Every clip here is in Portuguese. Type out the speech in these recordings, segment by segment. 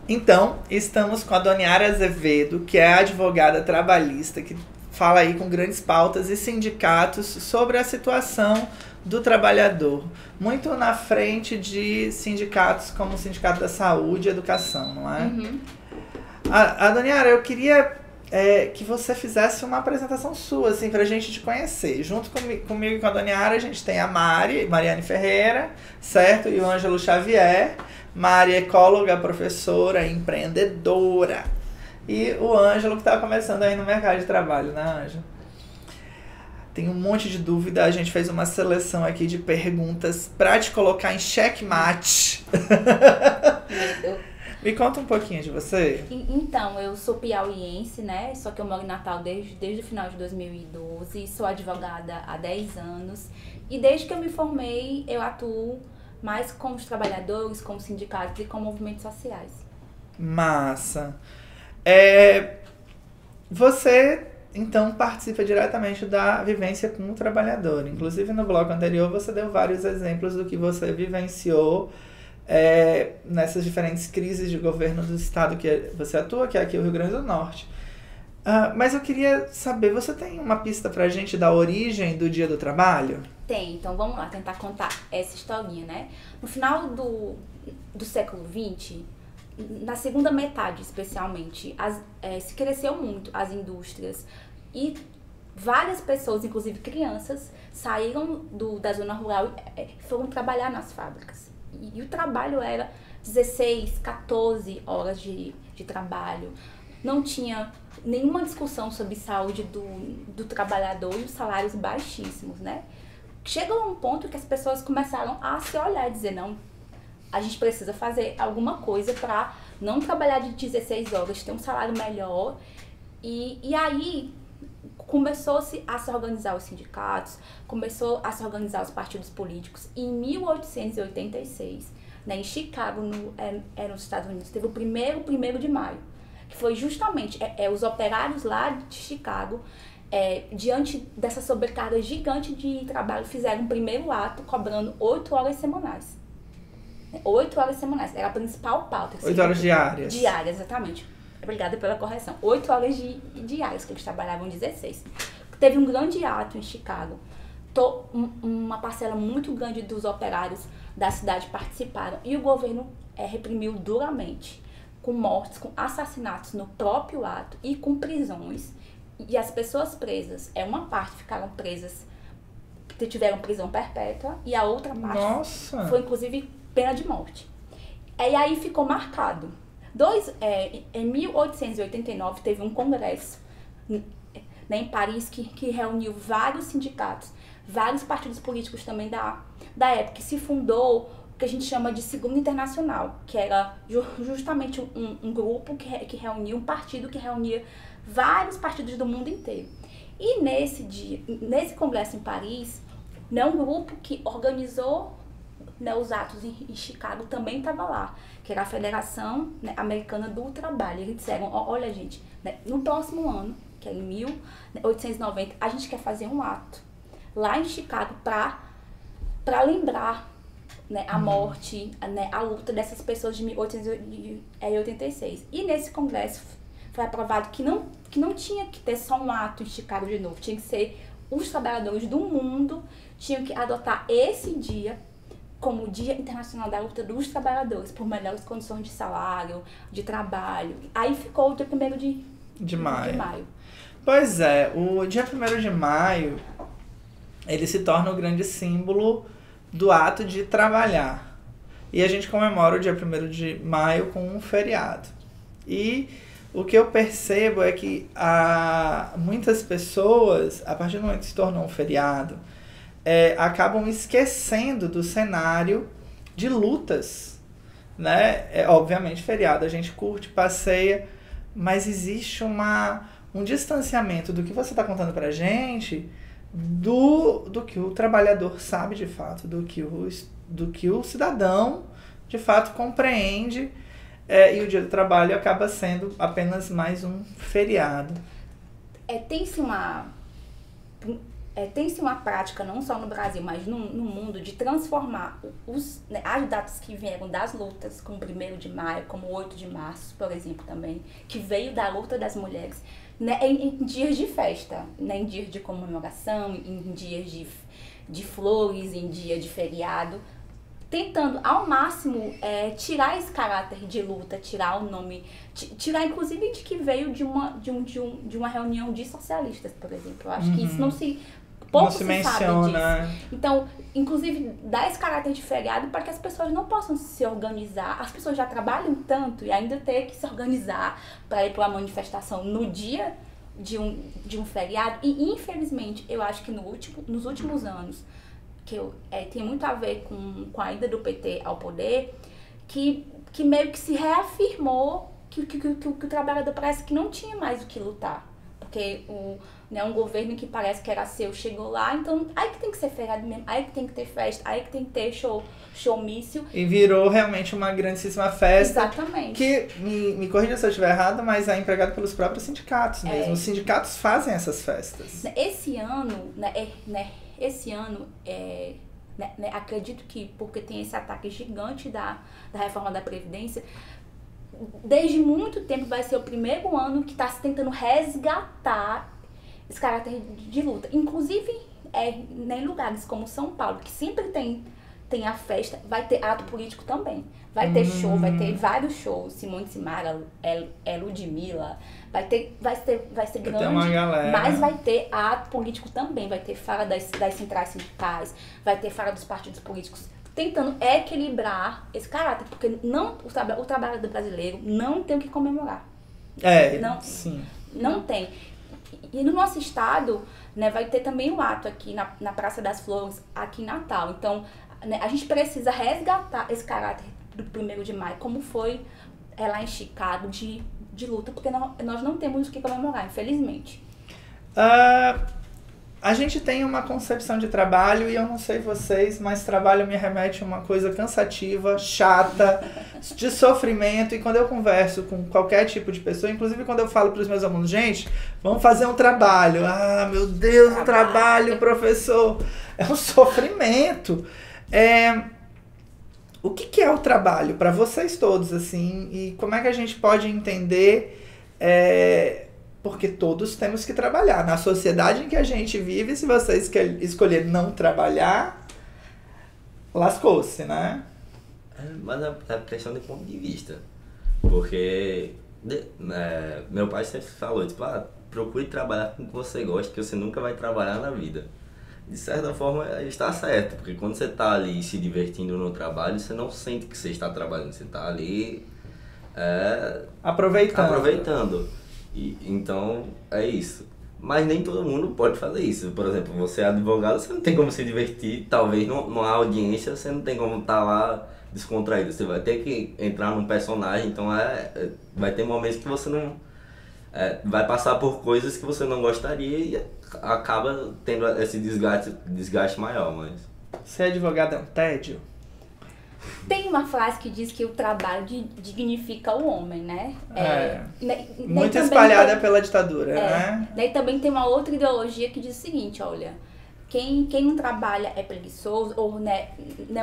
Então, estamos com a Dona Yara Azevedo, que é advogada trabalhista, que fala aí com grandes pautas e sindicatos sobre a situação do trabalhador. Muito na frente de sindicatos como o Sindicato da Saúde e Educação, não é? Uhum. A Dona Yara, eu queria que você fizesse uma apresentação sua, assim, pra gente te conhecer. Junto comigo e com a Dona Yara, a gente tem a Mariane Ferreira, certo? E o Ângelo Xavier. Mari é ecóloga, professora, empreendedora. E o Ângelo, que está começando aí no mercado de trabalho, né, Ângelo? Tem um monte de dúvida. A gente fez uma seleção aqui de perguntas para te colocar em xeque-mate. Me conta um pouquinho de você. Então, eu sou piauiense, né? Só que eu moro em Natal desde o final de 2012. Sou advogada há 10 anos. E desde que eu me formei, eu atuo mais com os trabalhadores, com os sindicatos e com movimentos sociais. Massa. Você, então, participa diretamente da vivência com o trabalhador. Inclusive, no bloco anterior, você deu vários exemplos do que você vivenciou nessas diferentes crises de governo do estado que você atua, que é aqui o Rio Grande do Norte. Mas eu queria saber, você tem uma pista pra gente da origem do Dia do Trabalho? Tem, então vamos lá tentar contar essa historinha, né? No final do século XX, na segunda metade especialmente, se cresceu muito as indústrias e várias pessoas, inclusive crianças, saíram da zona rural e foram trabalhar nas fábricas. E o trabalho era 16, 14 horas de trabalho. Não tinha nenhuma discussão sobre saúde do trabalhador e os salários baixíssimos, né? Chegou a um ponto que as pessoas começaram a se olhar e dizer, não, a gente precisa fazer alguma coisa para não trabalhar de 16 horas, ter um salário melhor. E aí começou-se a se organizar os sindicatos, começou a se organizar os partidos políticos. E em 1886, né, em Chicago, nos Estados Unidos, teve o primeiro 1º de maio, que foi justamente os operários lá de Chicago, diante dessa sobrecarga gigante de trabalho, fizeram um primeiro ato cobrando 8 horas semanais. 8 horas semanais, era a principal pauta. 8 horas diárias. Diárias, exatamente. Obrigada pela correção. 8 horas diárias, que eles trabalhavam 16. Teve um grande ato em Chicago. Uma parcela muito grande dos operários da cidade participaram. E o governo reprimiu duramente, com mortes, com assassinatos no próprio ato e com prisões. E as pessoas presas, uma parte ficaram presas, tiveram prisão perpétua, e a outra parte foi, inclusive, pena de morte. E aí ficou marcado. Em 1889, teve um congresso, né, em Paris, que reuniu vários sindicatos, vários partidos políticos também da época, que se fundou o que a gente chama de Segunda Internacional, que era justamente um grupo que reunia, um partido que reunia vários partidos do mundo inteiro. E nesse congresso em Paris, né, um grupo que organizou, né, os atos em Chicago também estava lá, que era a Federação, né, Americana do Trabalho. Eles disseram, olha gente, né, no próximo ano, que é em 1890, a gente quer fazer um ato lá em Chicago para lembrar, né, a morte, né, a luta dessas pessoas de 1886. E nesse congresso foi aprovado que não tinha que ter só um ato em Chicago de novo, tinha que ser os trabalhadores do mundo tinham que adotar esse dia como o Dia Internacional da Luta dos Trabalhadores por melhores condições de salário, de trabalho. Aí ficou o dia 1º de maio. Pois é, o dia 1º de maio, ele se torna o grande símbolo do ato de trabalhar. E a gente comemora o dia 1º de maio com um feriado. E o que eu percebo é que muitas pessoas, a partir do momento que se tornou um feriado, acabam esquecendo do cenário de lutas, né? Obviamente, feriado a gente curte, passeia, mas existe um distanciamento do que você está contando pra gente do que o trabalhador sabe de fato, do que o cidadão de fato compreende, e o Dia do Trabalho acaba sendo apenas mais um feriado. Tem-se tem-se uma prática, não só no Brasil, mas no mundo, de transformar as datas que vieram das lutas, como 1º de maio, como 8 de março, por exemplo, também, que veio da luta das mulheres, né, em dias de festa, né, em dias de comemoração, em dias de flores, em dia de feriado, tentando ao máximo tirar esse caráter de luta, tirar o nome, tirar inclusive de que veio de uma reunião de socialistas, por exemplo. Eu acho que isso pouco se menciona. Sabe disso. Então, inclusive, dá esse caráter de feriado para que as pessoas não possam se organizar. As pessoas já trabalham tanto e ainda ter que se organizar para ir para uma manifestação no dia de um feriado. E, infelizmente, eu acho que nos últimos anos, que tem muito a ver com a ida do PT ao poder, que meio que se reafirmou que o trabalhador parece que não tinha mais o que lutar. Porque um governo que parece que era seu chegou lá, então aí que tem que ser feriado mesmo, aí que tem que ter festa, aí que tem que ter showmício. E virou realmente uma grandíssima festa. Exatamente. Que, me corrija se eu estiver errado, mas é empregado pelos próprios sindicatos mesmo. Os sindicatos fazem essas festas. Esse ano, acredito que porque tem esse ataque gigante da reforma da Previdência, desde muito tempo vai ser o primeiro ano que está se tentando resgatar esse caráter de luta. Inclusive, em lugares como São Paulo, que sempre tem a festa, vai ter ato político também. Vai ter show, vai ter vários shows. Simone Simara, Ludmilla, vai ser grande, uma galera. Mas vai ter ato político também. Vai ter fala das centrais sindicais, vai ter fala dos partidos políticos, tentando equilibrar esse caráter, porque o trabalhador brasileiro não tem o que comemorar. Sim. Não tem. E no nosso estado, né, vai ter também um ato aqui na Praça das Flores, aqui em Natal. Então, né, a gente precisa resgatar esse caráter do 1º de maio, como foi lá em Chicago, de luta, porque nós não temos o que comemorar, infelizmente. A gente tem uma concepção de trabalho, e eu não sei vocês, mas trabalho me remete a uma coisa cansativa, chata, de sofrimento. E quando eu converso com qualquer tipo de pessoa, inclusive quando eu falo para os meus alunos, gente, vamos fazer um trabalho. Ah, meu Deus, um trabalho, professor. É um sofrimento. O que é o trabalho para vocês todos, assim? E como é que a gente pode entender... Porque todos temos que trabalhar. Na sociedade em que a gente vive, se você escolher não trabalhar, lascou-se, né? Mas é questão de ponto de vista. Porque meu pai sempre falou, tipo, procure trabalhar com o que você gosta, que você nunca vai trabalhar na vida. De certa forma, ele está certo, porque quando você está ali se divertindo no trabalho, você não sente que você está trabalhando, você está ali aproveitando. Então, é isso. Mas nem todo mundo pode fazer isso. Por exemplo, você é advogado, você não tem como se divertir. Talvez numa audiência você não tem como estar lá descontraído. Você vai ter que entrar num personagem. Então, vai ter momentos que você não... vai passar por coisas que você não gostaria e acaba tendo esse desgaste maior. Mas... Ser advogado é um tédio? Tem uma frase que diz que o trabalho dignifica o homem, né? Muito espalhada pela ditadura, né? Daí também tem uma outra ideologia que diz o seguinte, olha, quem não trabalha é preguiçoso, ou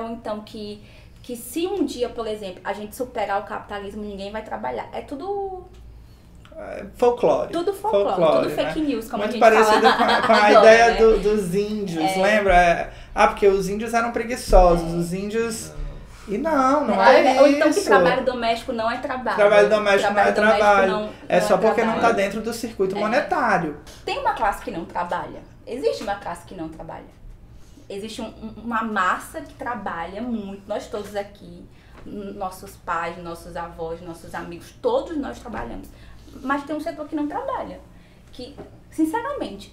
então que se um dia, por exemplo, a gente superar o capitalismo, ninguém vai trabalhar. É tudo... folclore. Tudo folclore, tudo fake news, como muito a gente parecido fala com a agora, ideia né? dos índios, lembra? Porque os índios eram preguiçosos, os índios... E não é ou isso. então que trabalho doméstico não é trabalho. Trabalho doméstico não é trabalho. É só porque trabalho. não está dentro do circuito monetário. Tem uma classe que não trabalha. Existe uma classe que não trabalha. Existe uma massa que trabalha muito. Nós todos aqui, nossos pais, nossos avós, nossos amigos, todos nós trabalhamos. Mas tem um setor que não trabalha. Que, sinceramente,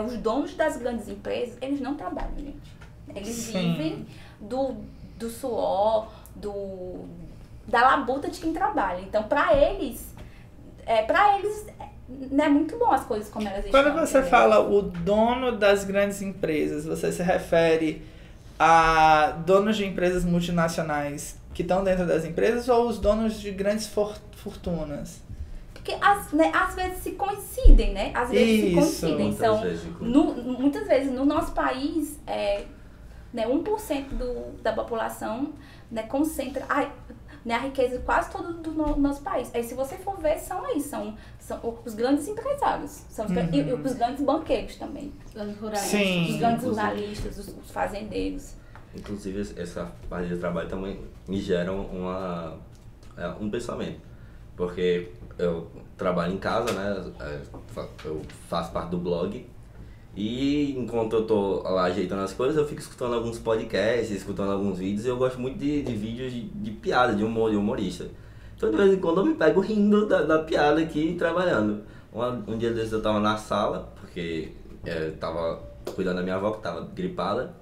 os donos das grandes empresas, eles não trabalham, gente. Eles vivem do suor, da labuta de quem trabalha. Então, pra eles não é muito bom as coisas como elas estão. Quando você fala o dono das grandes empresas, você se refere a donos de empresas multinacionais que estão dentro das empresas ou os donos de grandes fortunas? Porque às vezes se coincidem, né? Às vezes se Isso. coincidem. Muitas Então, vezes. muitas vezes no nosso país, né, 1% da população, né, concentra né, a riqueza quase toda do nosso país. Aí se você for ver, são os grandes empresários, são e os grandes banqueiros também. Os grandes rurais. Sim. Os grandes ruralistas, os fazendeiros. Inclusive, essa parte de trabalho também me gera um pensamento. Porque eu trabalho em casa, né? Eu faço parte do blog. E enquanto eu tô lá ajeitando as coisas, eu fico escutando alguns podcasts, escutando alguns vídeos. E eu gosto muito de vídeos de piada, de humor, de humorista. Então, de vez em quando, eu me pego rindo da piada aqui, trabalhando. Um dia desses eu tava na sala, porque eu tava cuidando da minha avó, que tava gripada.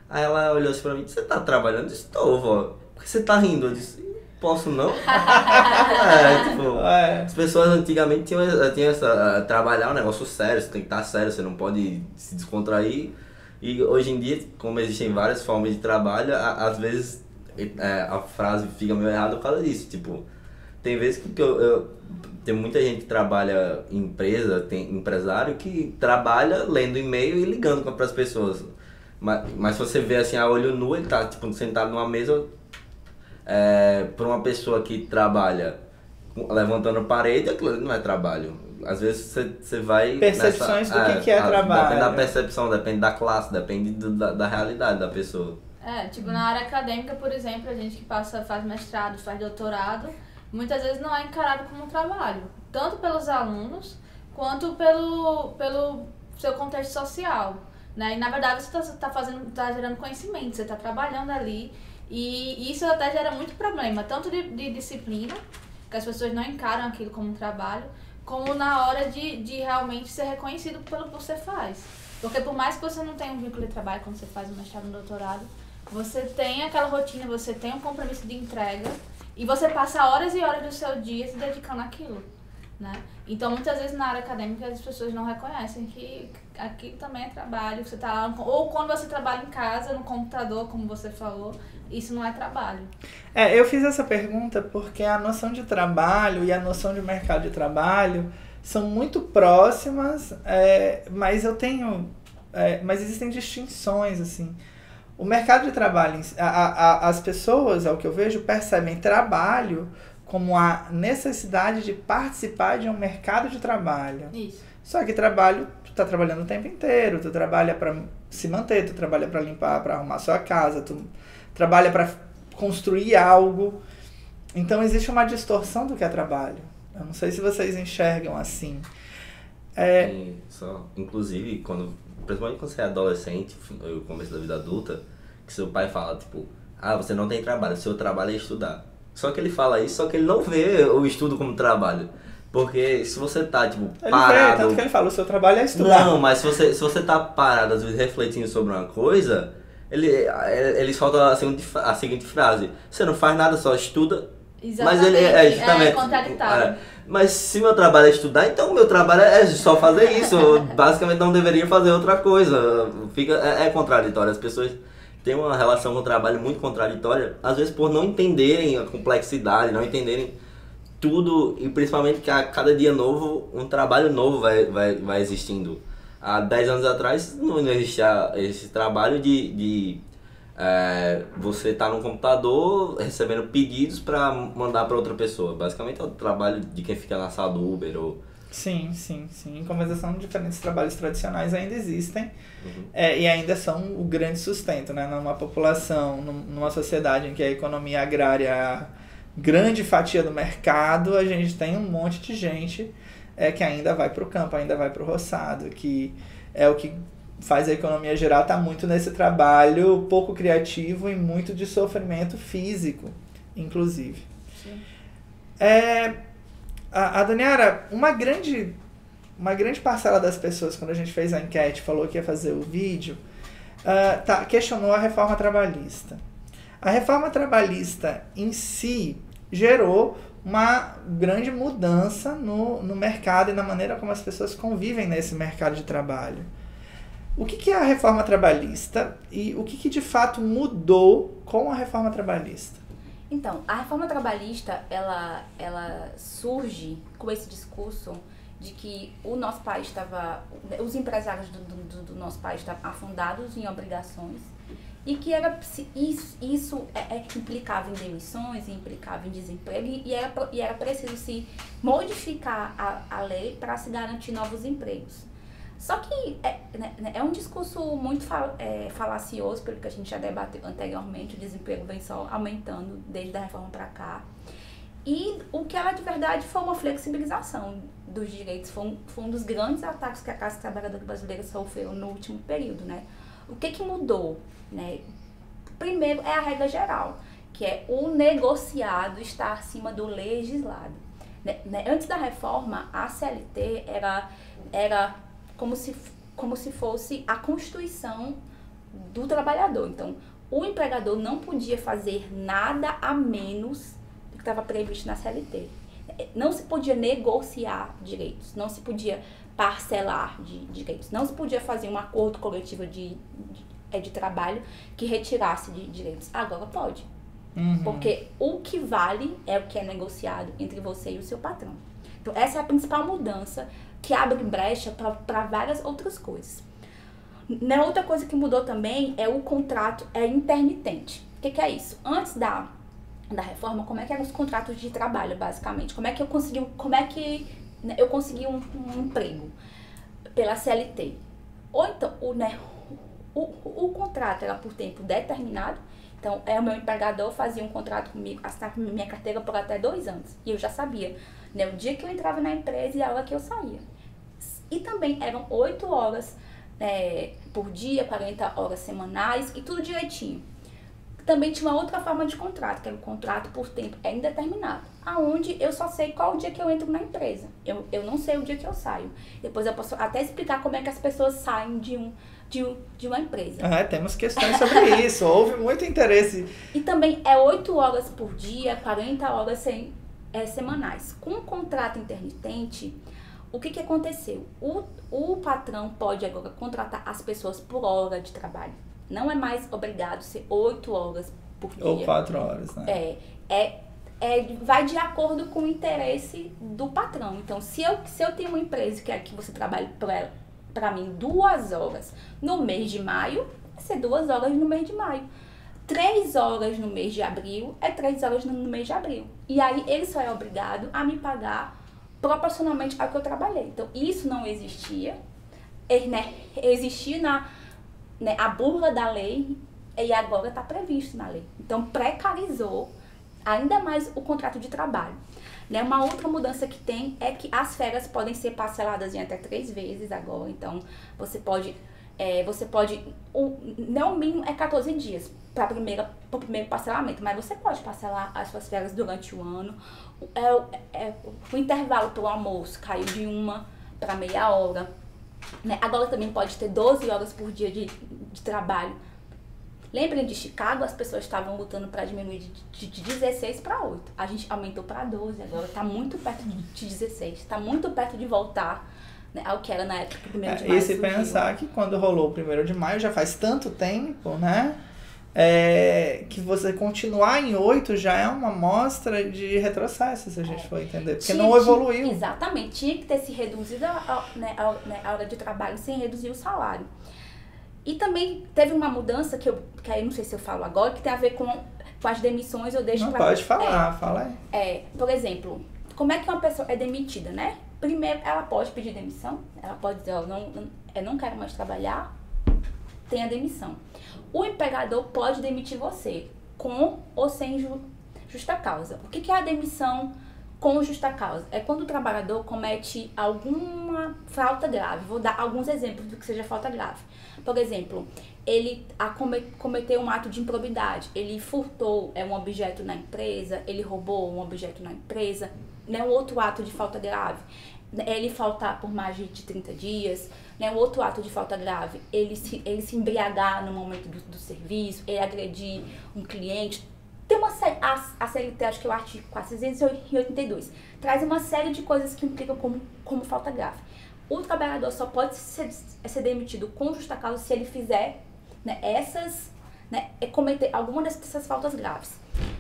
Aí ela olhou assim pra mim: você tá trabalhando? Eu disse: estou, vó. Por que você tá rindo? Eu disse: posso não? As pessoas antigamente tinham essa... trabalhar um negócio sério, você tem que estar sério, você não pode se descontrair. E hoje em dia, como existem várias formas de trabalho, às vezes a frase fica meio errada por causa disso. Tipo, tem vezes que tem muita gente que trabalha em empresa, tem empresário que trabalha lendo e-mail e ligando para as pessoas. Mas se você vê assim a olho nu, ele tá tipo, sentado numa mesa para uma pessoa que trabalha levantando parede, aquilo não é trabalho. Às vezes você vai... Percepções do que é trabalho. Depende da percepção, depende da classe, depende da realidade da pessoa. Tipo, na área acadêmica, por exemplo, a gente que faz mestrado, faz doutorado, muitas vezes não é encarado como um trabalho. Tanto pelos alunos, quanto pelo seu contexto social. Né? E na verdade você tá gerando conhecimento, você está trabalhando ali e isso até gera muito problema, tanto de disciplina, que as pessoas não encaram aquilo como um trabalho, como na hora de realmente ser reconhecido pelo que você faz. Porque por mais que você não tenha um vínculo de trabalho quando você faz um mestrado e um doutorado, você tem aquela rotina, você tem um compromisso de entrega e você passa horas e horas do seu dia se dedicando àquilo. Né? Então, muitas vezes na área acadêmica as pessoas não reconhecem que aqui também é trabalho, você tá lá, ou quando você trabalha em casa, no computador, como você falou, isso não é trabalho. Eu fiz essa pergunta porque a noção de trabalho e a noção de mercado de trabalho são muito próximas, mas mas existem distinções, assim. O mercado de trabalho, as pessoas, ao que eu vejo, percebem trabalho como a necessidade de participar de um mercado de trabalho. Isso. Só que trabalho, tu tá trabalhando o tempo inteiro, tu trabalha para se manter, tu trabalha para limpar, para arrumar sua casa, tu trabalha para construir algo. Então existe uma distorção do que é trabalho. Eu não sei se vocês enxergam assim. Inclusive, principalmente quando você é adolescente, no começo da vida adulta, que seu pai fala, tipo, você não tem trabalho, seu trabalho é estudar. Só que ele fala isso, só que ele não vê o estudo como trabalho. Porque se você tá, tipo, parado... Tanto que ele fala, o seu trabalho é estudar. Não, mas se você tá parado, às vezes, refletindo sobre uma coisa, ele solta a seguinte frase: você não faz nada, só estuda. Exatamente. Mas ele justamente... É contraditório. Mas se meu trabalho é estudar, então meu trabalho é só fazer isso. Eu, basicamente não deveria fazer outra coisa. É contraditório. As pessoas têm uma relação com o trabalho muito contraditória, às vezes por não entenderem a complexidade, não entenderem tudo, e principalmente que a cada dia novo, um trabalho novo vai existindo. Há 10 anos atrás não existia esse trabalho de você estar no computador recebendo pedidos para mandar para outra pessoa. Basicamente é o trabalho de quem fica na sala do Uber. Sim. Em compensação, diferentes trabalhos tradicionais ainda existem. E ainda são o grande sustento, né? Numa população, numa sociedade em que a economia agrária é a grande fatia do mercado, a gente tem um monte de gente que ainda vai para o campo, ainda vai para o roçado, que é o que faz a economia girar, está muito nesse trabalho pouco criativo e muito de sofrimento físico, inclusive. Sim. A Daniara, uma grande parcela das pessoas, quando a gente fez a enquete, falou que ia fazer o vídeo, questionou a reforma trabalhista. A reforma trabalhista em si gerou uma grande mudança no mercado e na maneira como as pessoas convivem nesse mercado de trabalho. O que é a reforma trabalhista e o que de fato mudou com a reforma trabalhista? Então, a reforma trabalhista, ela surge com esse discurso de que o nosso país estava, os empresários do nosso país estavam afundados em obrigações e que isso implicava em demissões, implicava em desemprego e era preciso se modificar a lei para se garantir novos empregos. Só que é um discurso muito falacioso, pelo que a gente já debateu anteriormente. O desemprego vem só aumentando desde a reforma para cá. E o que ela de verdade foi uma flexibilização dos direitos, foi um dos grandes ataques que a classe trabalhadora brasileira sofreu no último período, né? O que mudou, né? Primeiro é a regra geral, que é o negociado estar acima do legislado. Antes da reforma, a CLT era como se fosse a constituição do trabalhador. Então, o empregador não podia fazer nada a menos do que estava previsto na CLT. Não se podia negociar direitos, não se podia parcelar direitos, não se podia fazer um acordo coletivo de trabalho que retirasse de direitos. Agora pode. Porque o que vale é o que é negociado entre você e o seu patrão. Então, essa é a principal mudança que abre brecha para várias outras coisas. Outra coisa que mudou também é o contrato intermitente. O que é isso? Antes da reforma, como é que eram os contratos de trabalho, basicamente? Como é que eu consegui um emprego pela CLT? Ou então, o contrato era por tempo determinado. Então, o meu empregador fazia um contrato comigo, assinava minha carteira por até 2 anos. E eu já sabia, né, o dia que eu entrava na empresa e a hora que eu saía. E também eram 8 horas por dia, 40 horas semanais e tudo direitinho. Também tinha uma outra forma de contrato, que era o contrato por tempo indeterminado, aonde eu só sei qual o dia que eu entro na empresa. Eu não sei o dia que eu saio. Depois eu posso até explicar como é que as pessoas saem de uma empresa. Temos questões sobre isso. Houve muito interesse. E também é 8 horas por dia, 40 horas semanais. Com o contrato intermitente, o que aconteceu? O patrão pode agora contratar as pessoas por hora de trabalho. Não é mais obrigado a ser 8 horas por dia. Ou 4 horas, né? Vai de acordo com o interesse do patrão. Então, se eu tenho uma empresa que quer que você trabalhe para mim 2 horas no mês de maio, vai ser 2 horas no mês de maio. 3 horas no mês de abril, 3 horas no mês de abril. E aí, ele só é obrigado a me pagar proporcionalmente ao que eu trabalhei. Então, isso não existia. Existia a burla da lei e agora está previsto na lei. Então, precarizou ainda mais o contrato de trabalho. Uma outra mudança que tem é que as férias podem ser parceladas em até 3 vezes agora. Então, você pode o mínimo é 14 dias para o primeiro parcelamento, mas você pode parcelar as suas férias durante o ano. O intervalo para o almoço caiu de 1 para meia hora. Agora também pode ter 12 horas por dia de trabalho. Lembrem de Chicago, as pessoas estavam lutando para diminuir de 16 para 8. A gente aumentou para 12, agora está muito perto de 16. Está muito perto de voltar, né, ao que era na época do 1º de maio. E se pensar que quando rolou o 1º de maio, já faz tanto tempo, né? Que você continuar em 8 já é uma mostra de retrocesso, se a gente for entender. Porque não evoluiu. Exatamente. Tinha que ter se reduzido a hora de trabalho sem reduzir o salário. E também teve uma mudança que aí não sei se eu falo agora, que tem a ver com as demissões, eu deixo pra... Pode falar, fala aí. Por exemplo, como é que uma pessoa é demitida, né? Primeiro, ela pode pedir demissão, ela pode dizer, eu não quero mais trabalhar, tem a demissão. O empregador pode demitir você, com ou sem justa causa. O que é a demissão com justa causa? É quando o trabalhador comete alguma falta grave. Vou dar alguns exemplos do que seja falta grave. Por exemplo, ele cometeu um ato de improbidade, ele furtou um objeto na empresa, ele roubou um objeto na empresa, né? Um outro ato de falta grave, ele faltar por mais de 30 dias, né? Um outro ato de falta grave, ele se embriagar no momento do serviço, ele agredir um cliente. Tem uma série, a CLT, acho que é o artigo 482, traz uma série de coisas que implicam como falta grave. O trabalhador só pode ser demitido com justa causa se ele fizer, né, cometer alguma dessas faltas graves.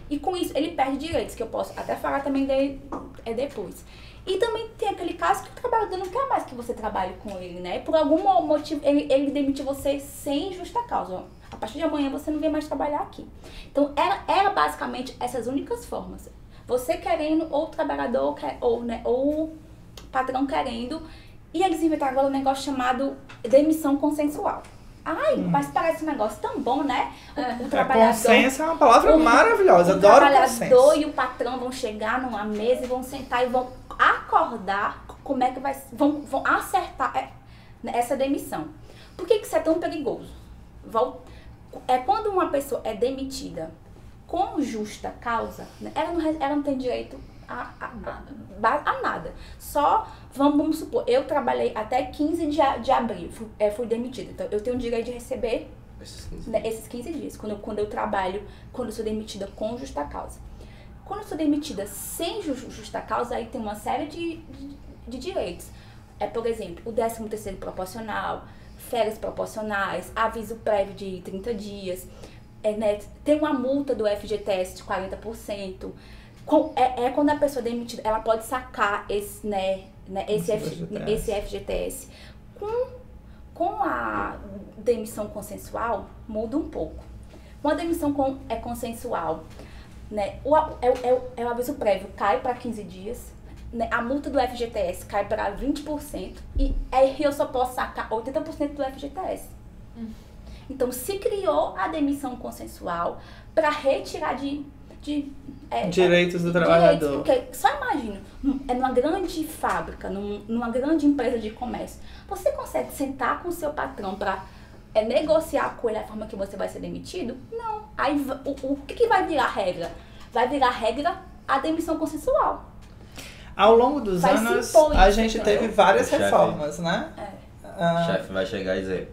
E com isso ele perde direitos, que eu posso até falar também depois. E também tem aquele caso que o trabalhador não quer mais que você trabalhe com ele, né? Por algum motivo, ele demite você sem justa causa. A partir de amanhã você não vem mais trabalhar aqui. Então, era basicamente essas únicas formas. Você querendo, ou o trabalhador, ou o patrão querendo. E eles inventaram agora um negócio chamado demissão consensual. Ai, mas parece um negócio tão bom, né? O trabalhador... Consenso é uma palavra maravilhosa, adoro consenso. O trabalhador e o patrão vão chegar numa mesa e vão sentar e vão acordar como é que vai... Vão acertar essa demissão. Por que isso é tão perigoso? É quando uma pessoa é demitida com justa causa, né, ela não tem direito a nada. Só, vamos supor, eu trabalhei até 15 de abril, fui demitida. Então, eu tenho o direito de receber esses 15 dias. Quando eu sou demitida com justa causa. Quando eu sou demitida sem justa causa, aí tem uma série de direitos. Por exemplo, o 13º proporcional, férias proporcionais, aviso prévio de 30 dias, tem uma multa do FGTS de 40%. Quando a pessoa é demitida, ela pode sacar esse FGTS. Com a demissão consensual, muda um pouco. Com a demissão consensual, né, o aviso prévio cai para 15 dias, né, a multa do FGTS cai para 20% e aí eu só posso sacar 80% do FGTS. Então, se criou a demissão consensual para retirar direitos do trabalhador. Porque, só imagina, numa grande fábrica, numa grande empresa de comércio, você consegue sentar com o seu patrão para negociar com ele a forma que você vai ser demitido? Não. Aí, o que vai virar regra? Vai virar regra a demissão consensual. Ao longo dos anos, a gente teve várias reformas, né? O chefe vai chegar e dizer...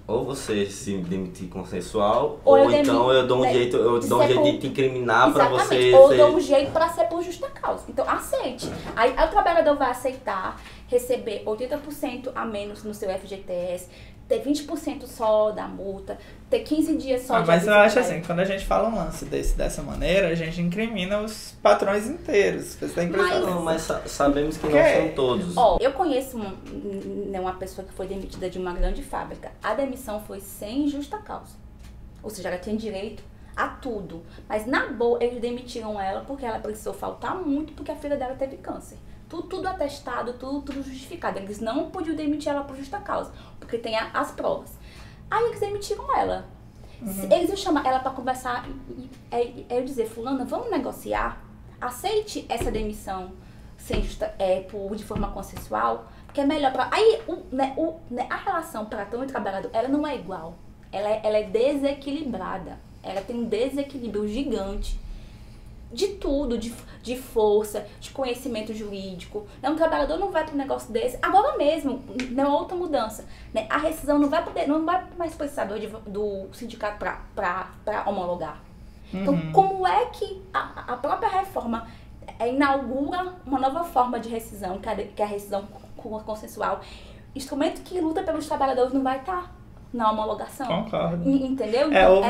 Ou você se demitir consensual, ou então eu dou um jeito de te incriminar pra você... Ou eu dou um jeito pra ser por justa causa. Então, aceite. Aí o trabalhador vai aceitar receber 80% a menos no seu FGTS, ter 20% só da multa, ter 15 dias só de... Mas eu acho assim, quando a gente fala um lance dessa maneira, a gente incrimina os patrões inteiros. Você tem mas sabemos que não são todos. Eu conheço uma pessoa que foi demitida de uma grande fábrica. A demissão foi sem justa causa. Ou seja, ela tinha direito a tudo. Mas na boa, eles demitiram ela porque ela precisou faltar muito porque a filha dela teve câncer. Tudo atestado, tudo justificado. Eles não podiam demitir ela por justa causa, porque tem as provas. Aí eles demitiram ela. Eles iam chamar ela para conversar e dizer, fulana, vamos negociar? Aceite essa demissão de forma consensual, porque é melhor para... Aí, a relação patrão e trabalhador, ela não é igual. Ela é desequilibrada. Ela tem um desequilíbrio gigante. De tudo, de força, de conhecimento jurídico. Um trabalhador não vai para um negócio desse. Agora mesmo, não é outra mudança. Né? A rescisão não vai mais precisar do sindicato para homologar. Então, como é que a própria reforma inaugura uma nova forma de rescisão, que é a rescisão consensual? Instrumento que luta pelos trabalhadores não vai estar na homologação. Concordo. Entendeu? Então, houve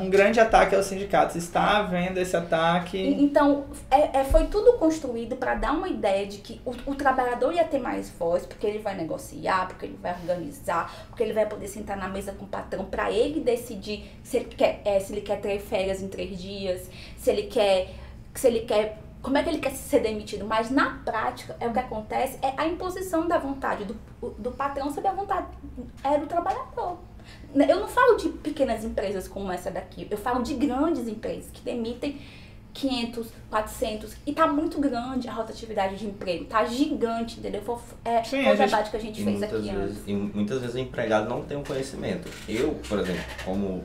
um grande ataque aos sindicatos. Está havendo esse ataque. Então, foi tudo construído para dar uma ideia de que o trabalhador ia ter mais voz, porque ele vai negociar, porque ele vai organizar, porque ele vai poder sentar na mesa com o patrão para ele decidir se ele quer ter férias em 3 dias, se ele quer como é que ele quer ser demitido. Mas na prática, o que acontece é a imposição da vontade do patrão sobre a vontade do trabalhador. Eu não falo de pequenas empresas como essa daqui, eu falo de grandes empresas que demitem 500, 400, e tá muito grande a rotatividade de emprego, tá gigante, entendeu? Foi o debate que a gente fez aqui antes. E muitas vezes o empregado não tem um conhecimento. Eu, por exemplo, como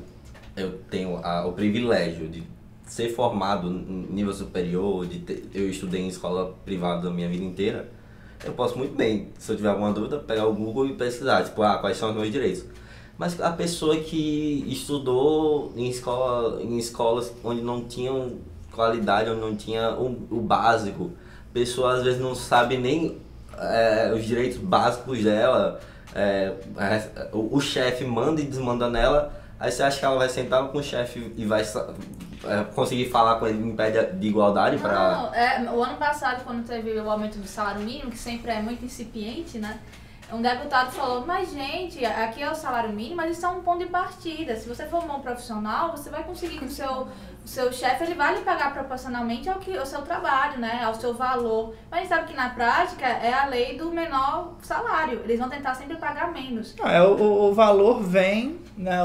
eu tenho o privilégio de ser formado em nível superior, eu estudei em escola privada a minha vida inteira, eu posso muito bem, se eu tiver alguma dúvida, pegar o Google e pesquisar, tipo, quais são os meus direitos. Mas a pessoa que estudou em escolas onde não tinham qualidade, onde não tinha o básico, a pessoa às vezes não sabe nem os direitos básicos dela, o chefe manda e desmanda nela, aí você acha que ela vai sentar com o chefe e vai conseguir falar com ele em pé de igualdade para... Não, o ano passado, quando teve o aumento do salário mínimo, que sempre é muito incipiente, né? Um deputado falou, mas gente, aqui é o salário mínimo, mas isso é um ponto de partida. Se você for um bom profissional, você vai conseguir que o seu chefe ele vai lhe pagar proporcionalmente ao seu trabalho, né? Ao seu valor. Mas a gente sabe que na prática é a lei do menor salário. Eles vão tentar sempre pagar menos. O valor vem, né?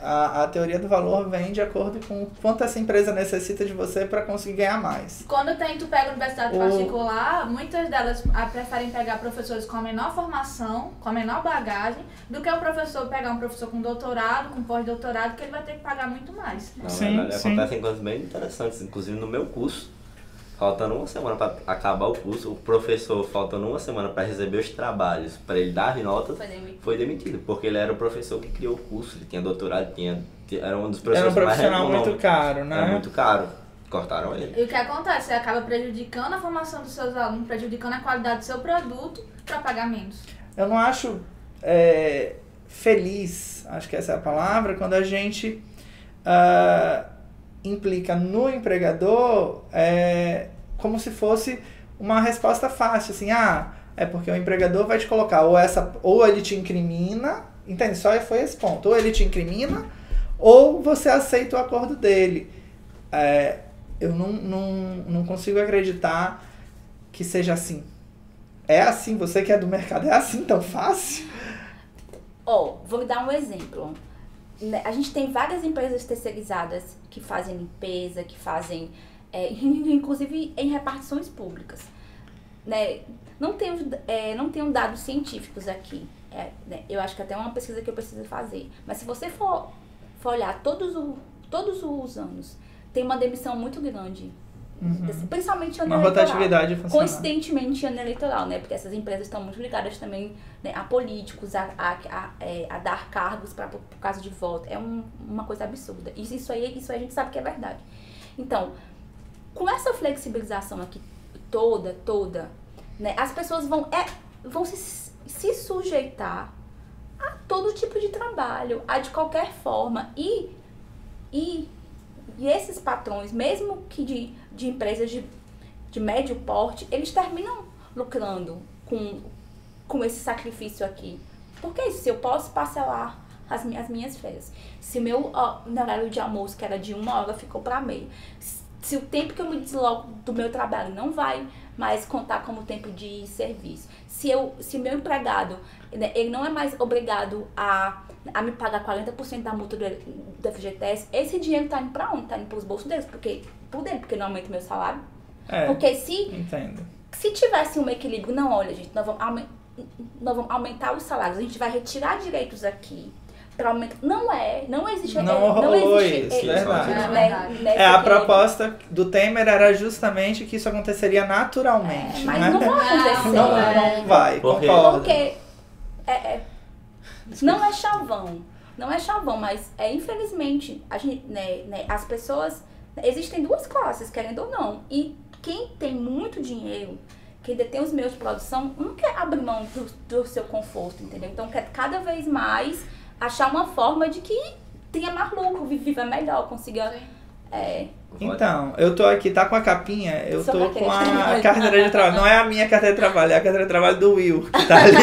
A teoria do valor vem de acordo com quanto essa empresa necessita de você para conseguir ganhar mais. Quando tu pega a universidade particular, muitas delas preferem pegar professores com a menor formação, com a menor bagagem, do que o professor pegar um professor com doutorado, com pós-doutorado, que ele vai ter que pagar muito mais. Na verdade, acontecem coisas bem interessantes, inclusive no meu curso. Faltando uma semana para acabar o curso, o professor, faltando uma semana para receber os trabalhos, para ele dar as notas, foi demitido. Porque ele era o professor que criou o curso, ele tinha doutorado, era um dos professores mais Era um profissional muito caro, né? Era muito caro. Cortaram ele. E o que acontece? Você acaba prejudicando a formação dos seus alunos, prejudicando a qualidade do seu produto para pagar menos. Eu não acho feliz, acho que essa é a palavra, quando a gente implica no empregador como se fosse uma resposta fácil, assim, é porque o empregador vai te colocar ou ele te incrimina, entende? Só foi esse ponto, ou ele te incrimina, ou você aceita o acordo dele. Eu não consigo acreditar que seja assim. É assim, você que é do mercado, é assim tão fácil? Vou dar um exemplo. A gente tem várias empresas terceirizadas que fazem limpeza, que fazem, inclusive em repartições públicas. Né? Não tenho dados científicos aqui. Né? Eu acho que até é uma pesquisa que eu preciso fazer. Mas se você for olhar todos os anos, tem uma demissão muito grande. Principalmente em ano eleitoral. Uma rotatividade funcional. Coincidentemente em ano eleitoral, né? Porque essas empresas estão muito ligadas também, né, a políticos, a dar cargos por causa de voto. É uma coisa absurda. Isso aí a gente sabe que é verdade. Então, com essa flexibilização aqui toda, né, as pessoas vão se sujeitar a todo tipo de trabalho, a de qualquer forma. E esses patrões, mesmo que de empresas de médio porte, eles terminam lucrando com esse sacrifício aqui. Porque se eu posso parcelar as minhas férias, se o meu horário de almoço, que era de 1 hora, ficou para meia, se o tempo que eu me desloco do meu trabalho não vai mais contar como tempo de serviço, se meu empregado, né, ele não é mais obrigado a me pagar 40% da multa do FGTS, esse dinheiro tá indo pra onde? Tá indo pros bolsos deles, porque não aumenta o meu salário. Porque se tivesse um equilíbrio, não, olha, gente, nós vamos aumentar os salários, a gente vai retirar direitos aqui para aumentar. Não existe. Não existe isso, verdade. A proposta do Temer era justamente que isso aconteceria naturalmente. Mas não vai acontecer. Não vai, concordo. Porque não é chavão, mas infelizmente as pessoas, existem duas classes, querendo ou não, e quem tem muito dinheiro, quem detém os meios de produção, não quer abrir mão do seu conforto, entendeu? Então quer cada vez mais achar uma forma de que tenha mais lucro, viva melhor, consiga... Então, eu tô aqui, tá com a capinha, eu tô com a carteira de trabalho. Não é a minha carteira de trabalho, é a carteira de trabalho do Will, que tá ali.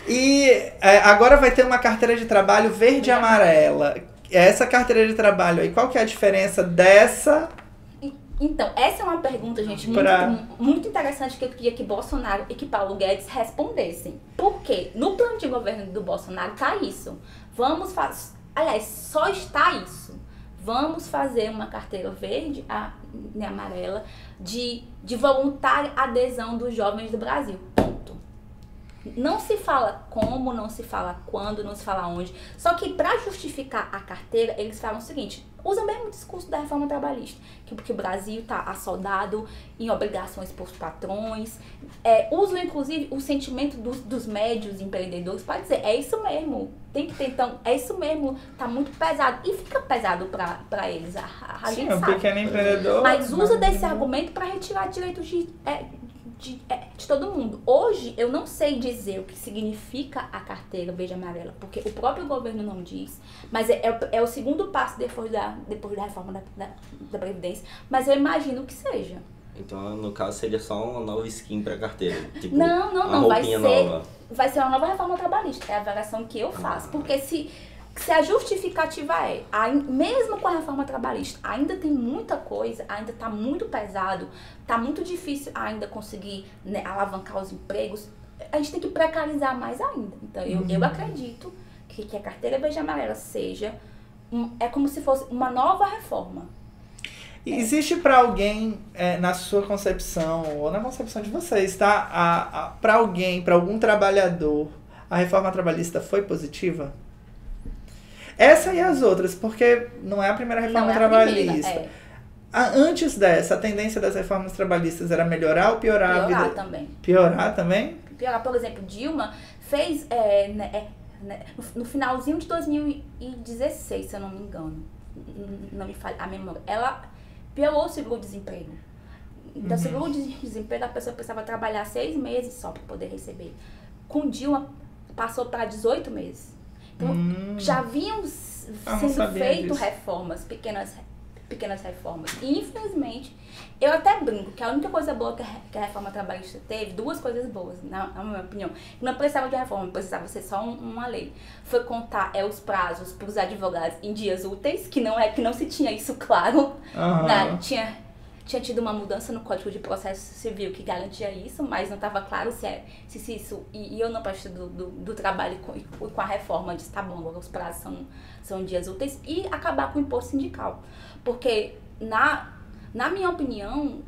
E agora vai ter uma carteira de trabalho verde e amarela. Essa carteira de trabalho aí, qual que é a diferença dessa? Então, essa é uma pergunta, gente, muito interessante, que eu queria que Bolsonaro e que Paulo Guedes respondessem. Por quê? No plano de governo do Bolsonaro tá isso. Aliás, só está isso. Vamos fazer uma carteira verde e amarela de voluntária adesão dos jovens do Brasil. Ponto. Não se fala como, não se fala quando, não se fala onde. Só que para justificar a carteira, eles falam o seguinte: usa o mesmo discurso da reforma trabalhista, que o Brasil está assoldado em obrigações por patrões. Usam, inclusive, o sentimento dos médios empreendedores para dizer, é isso mesmo, tem que ter, então, é isso mesmo, tá muito pesado. E fica pesado para eles, a Sim, gente o sabe. pequeno empreendedor... Mas usa desse argumento para retirar direitos de todo mundo. Hoje, eu não sei dizer o que significa a carteira verde e amarela, porque o próprio governo não diz, mas é o segundo passo depois da reforma da Previdência, mas eu imagino que seja. Então, no caso, seria só uma nova skin pra carteira. Tipo, Não, uma vai roupinha nova. ser uma nova reforma trabalhista, é a avaliação que eu faço, porque se a justificativa mesmo com a reforma trabalhista, ainda tem muita coisa, ainda está muito pesado, está muito difícil ainda conseguir, né, alavancar os empregos, a gente tem que precarizar mais ainda. Então, eu acredito que a carteira verde e amarela seja, é como se fosse uma nova reforma. Existe para alguém, na sua concepção, ou na concepção de vocês, tá? Para alguém, para algum trabalhador, a reforma trabalhista foi positiva? Essa e as outras, porque não é a primeira reforma trabalhista. Antes dessa, a tendência das reformas trabalhistas era melhorar ou piorar a vida? Piorar também. Piorar também? Piorar, por exemplo, Dilma fez, no finalzinho de 2016, se eu não me engano, não me falha a memória, ela piorou o seguro-desemprego. Então, seguro-desemprego, a pessoa precisava trabalhar 6 meses só para poder receber. Com Dilma, passou para 18 meses. Então, já vinham sendo feitas reformas, pequenas reformas. E, infelizmente, eu até brinco que a única coisa boa que a reforma trabalhista teve, 2 coisas boas, na minha opinião, não precisava de reforma, precisava ser só uma lei. Foi contar os prazos para os advogados em dias úteis, que não se tinha isso claro. Tinha tido uma mudança no Código de Processo Civil que garantia isso, mas não estava claro se isso... E eu não parti do trabalho com a reforma, disse, tá bom, agora os prazos são dias úteis, e acabar com o imposto sindical. Porque, na minha opinião,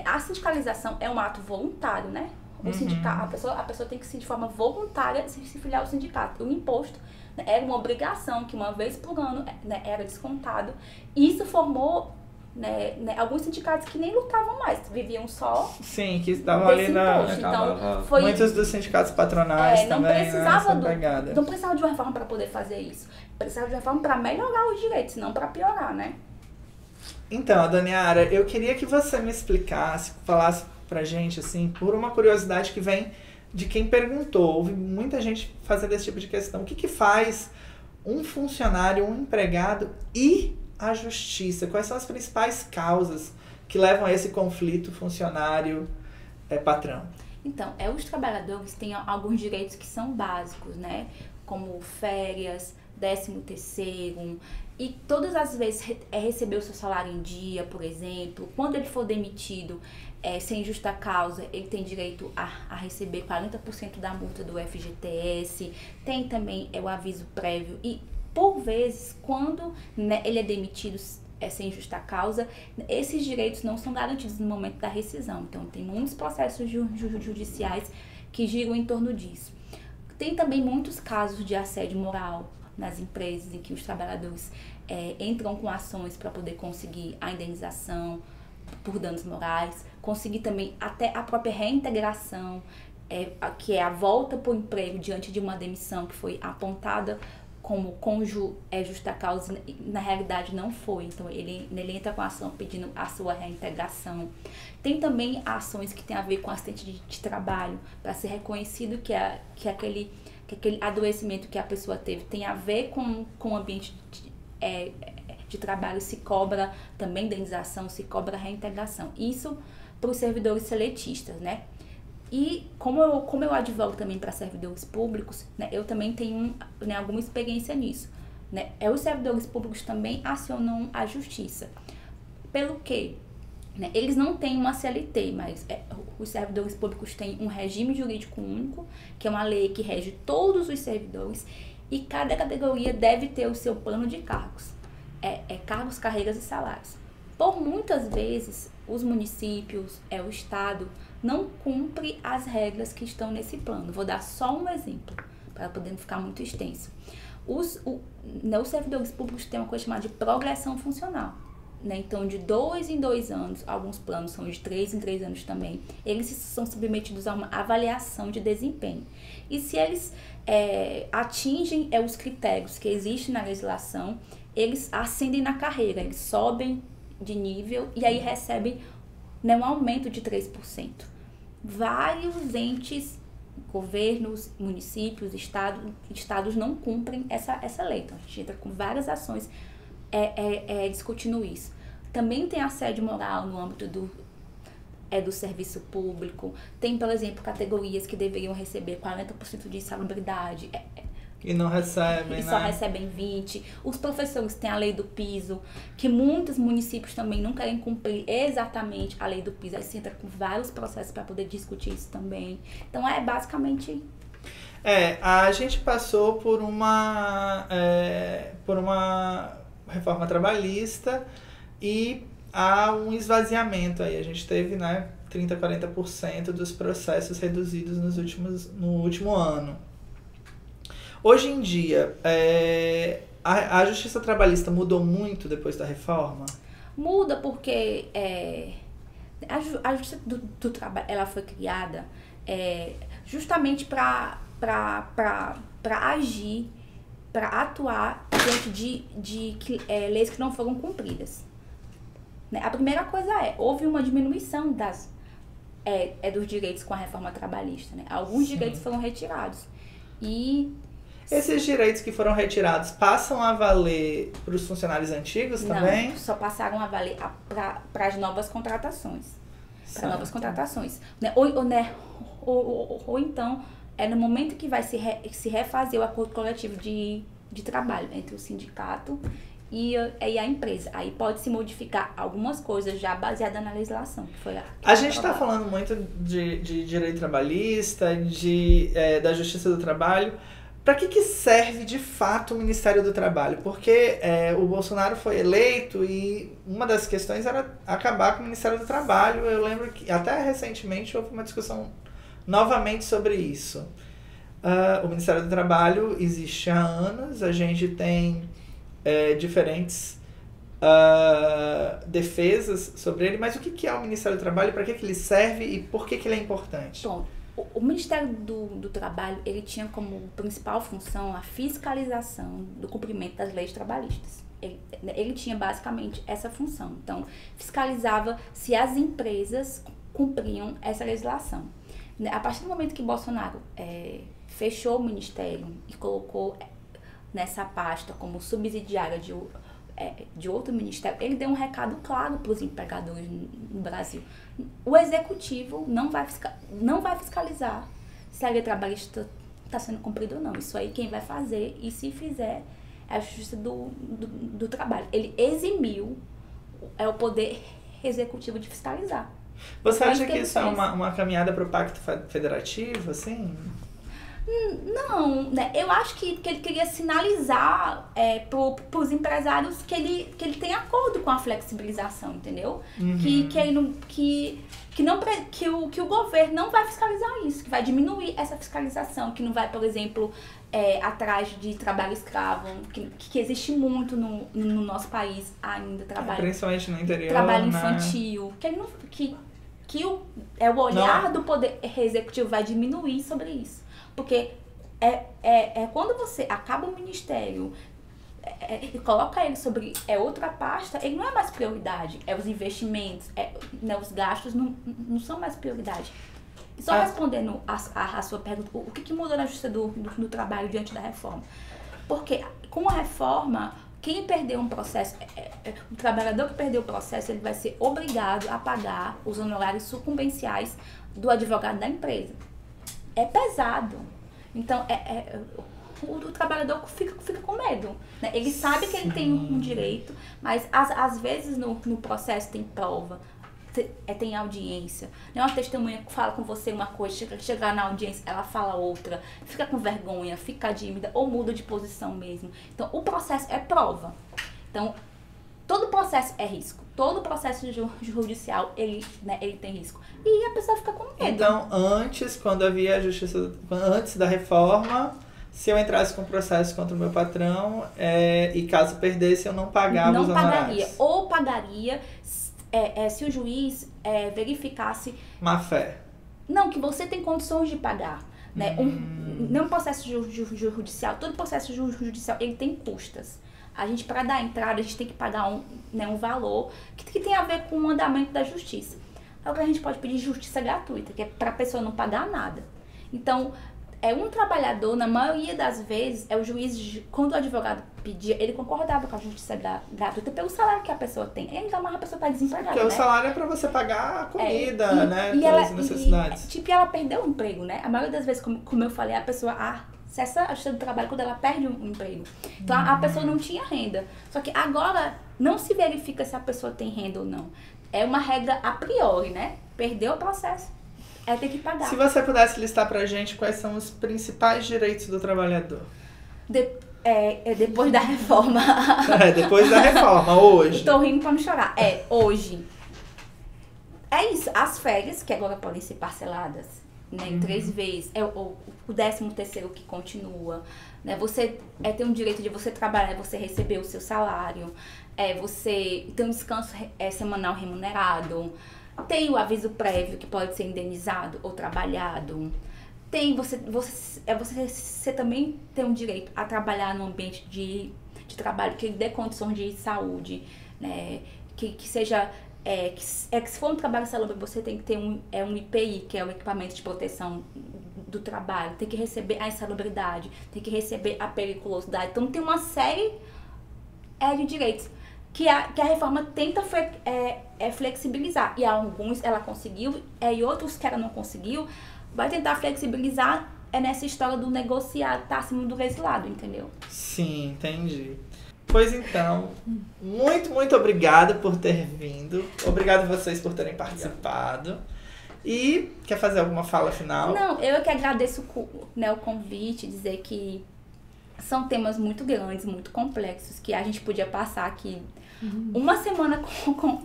a sindicalização é um ato voluntário, né? O sindicato, a pessoa tem que se, de forma voluntária, se filiar ao sindicato. O imposto era uma obrigação que uma vez por ano era descontado. E isso formou... alguns sindicatos que nem lutavam mais, viviam só. Sim, que estavam ali Então, muitos dos sindicatos patronais não também, precisava não precisava de uma reforma para poder fazer isso. Precisava de uma reforma para melhorar os direitos, não para piorar, né? Então, Daniara, eu queria que você me explicasse, falasse pra gente, assim, por uma curiosidade que vem de quem perguntou. Houve muita gente fazendo esse tipo de questão. O que faz um funcionário, um empregado e a justiça? Quais são as principais causas que levam a esse conflito funcionário-patrão? Então, os trabalhadores têm alguns direitos que são básicos, né? Como férias, 13º, e todas as vezes receber o seu salário em dia, por exemplo. Quando ele for demitido sem justa causa, ele tem direito a receber 40% da multa do FGTS. Tem também o aviso prévio e, por vezes, quando ele é demitido sem justa causa, esses direitos não são garantidos no momento da rescisão. Então, tem muitos processos judiciais que giram em torno disso. Tem também muitos casos de assédio moral nas empresas em que os trabalhadores entram com ações para poder conseguir a indenização por danos morais, conseguir também até a própria reintegração, que é a volta para o emprego diante de uma demissão que foi apontada como justa causa, na realidade não foi. Então, ele entra com a ação pedindo a sua reintegração. Tem também ações que têm a ver com acidente de trabalho, para ser reconhecido que aquele adoecimento que a pessoa teve tem a ver com o ambiente de trabalho, se cobra também indenização, se cobra reintegração. Isso para os servidores seletistas, né? E como eu advogo também para servidores públicos, né, eu também tenho alguma experiência nisso. Né? Os servidores públicos também acionam a justiça. Pelo quê? Né? Eles não têm uma CLT, mas os servidores públicos têm um regime jurídico único, que é uma lei que rege todos os servidores, e cada categoria deve ter o seu plano de cargos. Cargos, carreiras e salários. Por muitas vezes, os municípios, o Estado, não cumpre as regras que estão nesse plano. Vou dar só um exemplo, para poder não ficar muito extenso. Os servidores públicos têm uma coisa chamada de progressão funcional. Né? Então, de 2 em 2 anos, alguns planos são de 3 em 3 anos também, eles são submetidos a uma avaliação de desempenho. E se eles atingem os critérios que existem na legislação, eles ascendem na carreira, eles sobem de nível e aí recebem um aumento de 3%. vários entes, governos, municípios, estados não cumprem essa lei. Então, a gente entra com várias ações discutindo isso. Também tem assédio moral no âmbito do serviço público. Tem, por exemplo, categorias que deveriam receber 40% de insalubridade. E não recebem, E só recebem 20%. Os professores têm a lei do piso, que muitos municípios também não querem cumprir exatamente a lei do piso. Aí você entra com vários processos para poder discutir isso também. Então, é basicamente... A gente passou por uma reforma trabalhista e há um esvaziamento aí. A gente teve, né, 30%, 40% dos processos reduzidos no último ano. Hoje em dia, a justiça trabalhista mudou muito depois da reforma? Muda porque a justiça do trabalho ela foi criada justamente para agir, para atuar diante de leis que não foram cumpridas. Né? A primeira coisa houve uma diminuição dos direitos com a reforma trabalhista. Né? Alguns direitos foram retirados. E esses direitos que foram retirados passam a valer para os funcionários antigos também? Não, só passaram a valer para as novas contratações. Para novas contratações. Né? Ou então, no momento que vai se refazer o acordo coletivo de trabalho entre o sindicato e a empresa. Aí pode se modificar algumas coisas já baseadas na legislação. Que foi a gente está falando muito de direito trabalhista, da justiça do trabalho. Para que serve de fato o Ministério do Trabalho? Porque o Bolsonaro foi eleito e uma das questões era acabar com o Ministério do Trabalho. Eu lembro que até recentemente houve uma discussão novamente sobre isso. O Ministério do Trabalho existe há anos, a gente tem diferentes defesas sobre ele, mas o que é o Ministério do Trabalho, para que ele serve e por que ele é importante? Bom, o Ministério do Trabalho, ele tinha como principal função a fiscalização do cumprimento das leis trabalhistas. Ele tinha basicamente essa função. Então, fiscalizava se as empresas cumpriam essa legislação. A partir do momento que Bolsonaro fechou o Ministério e colocou nessa pasta como subsidiária de outro ministério, ele deu um recado claro para os empregadores no Brasil. O executivo não vai fiscalizar se a lei trabalhista está sendo cumprida ou não. Isso aí quem vai fazer, e se fizer, é a justiça do trabalho. Ele eximiu o poder executivo de fiscalizar. Você acha que isso é uma caminhada para o Pacto Federativo, assim? Não, né? Eu acho que ele queria sinalizar para os empresários que ele tem acordo com a flexibilização, entendeu? Uhum. Que o governo não vai fiscalizar isso, que vai diminuir essa fiscalização, que não vai, por exemplo, atrás de trabalho escravo, que existe muito no nosso país ainda, principalmente no interior, trabalho infantil, que o olhar do poder executivo vai diminuir sobre isso. Porque quando você acaba o ministério e coloca ele sobre outra pasta, ele não é mais prioridade. Os investimentos, os gastos não são mais prioridade. E só respondendo a sua pergunta, o que mudou na justiça do trabalho diante da reforma? Porque com a reforma, quem perdeu um processo, o trabalhador que perdeu o processo, ele vai ser obrigado a pagar os honorários sucumbenciais do advogado da empresa. É pesado. Então, o trabalhador fica com medo. Né? Ele sabe que ele tem um direito, mas às vezes no processo tem prova, tem audiência. Né? Uma testemunha fala com você uma coisa, chegar na audiência, ela fala outra, fica com vergonha, fica tímida ou muda de posição mesmo. Então, o processo é prova. Então, todo processo é risco. Todo processo judicial, ele tem risco. E a pessoa fica com medo. Então, quando havia a justiça, antes da reforma, se eu entrasse com processo contra o meu patrão e caso perdesse, eu não pagava os honorários. Não pagaria. Ou pagaria se o juiz verificasse... Má fé. Não, que você tem condições de pagar. Né? Não processo judicial. Todo processo judicial, ele tem custas. A gente, para dar entrada, a gente tem que pagar um valor que tem a ver com o andamento da justiça. Agora a gente pode pedir justiça gratuita, que é para a pessoa não pagar nada. Então, um trabalhador, na maioria das vezes, o juiz, quando o advogado pedia, ele concordava com a justiça gratuita pelo salário que a pessoa tem. Então, mas a pessoa está desempregada, Porque né? o salário é para você pagar a comida, né? Todas as necessidades. E ela perdeu o emprego, né? A maioria das vezes, como eu falei, a pessoa acessa a justiça do trabalho quando ela perde um emprego. Então, a pessoa não tinha renda. Só que agora, não se verifica se a pessoa tem renda ou não. É uma regra a priori, né? Perdeu o processo, tem que pagar. Se você pudesse listar pra gente quais são os principais direitos do trabalhador. Depois da reforma. Depois da reforma, hoje. Tô rindo pra não chorar. Hoje. É isso. As férias, que agora podem ser parceladas, né, em 3 vezes. O 13º que continua. Né, você tem o direito de você trabalhar, você receber o seu salário. Você tem um descanso semanal remunerado. Tem o aviso prévio que pode ser indenizado ou trabalhado. Tem você também tem um direito a trabalhar num ambiente de trabalho que dê condições de saúde, né? Que seja que se for um trabalho salubre, você tem que ter um IPI, que é o equipamento de proteção do trabalho, tem que receber a insalubridade, tem que receber a periculosidade. Então tem uma série de direitos que a reforma tenta flexibilizar. E alguns ela conseguiu, e outros que ela não conseguiu, vai tentar flexibilizar nessa história do negociar, tá acima do legislado, entendeu? Sim, entendi. Pois então, muito obrigado por ter vindo. Obrigado a vocês por terem participado. E quer fazer alguma fala final? Não, eu que agradeço o convite, dizer que são temas muito grandes, muito complexos, que a gente podia passar aqui uma semana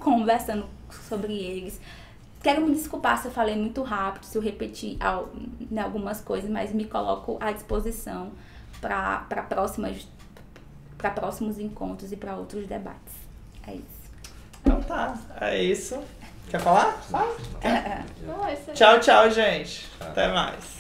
conversando sobre eles. Quero me desculpar se eu falei muito rápido, se eu repeti algumas coisas, mas me coloco à disposição para próximos encontros e para outros debates. É isso. Então tá, é isso. Quer falar? Fala. Não, esse é... Tchau, gente. Até mais.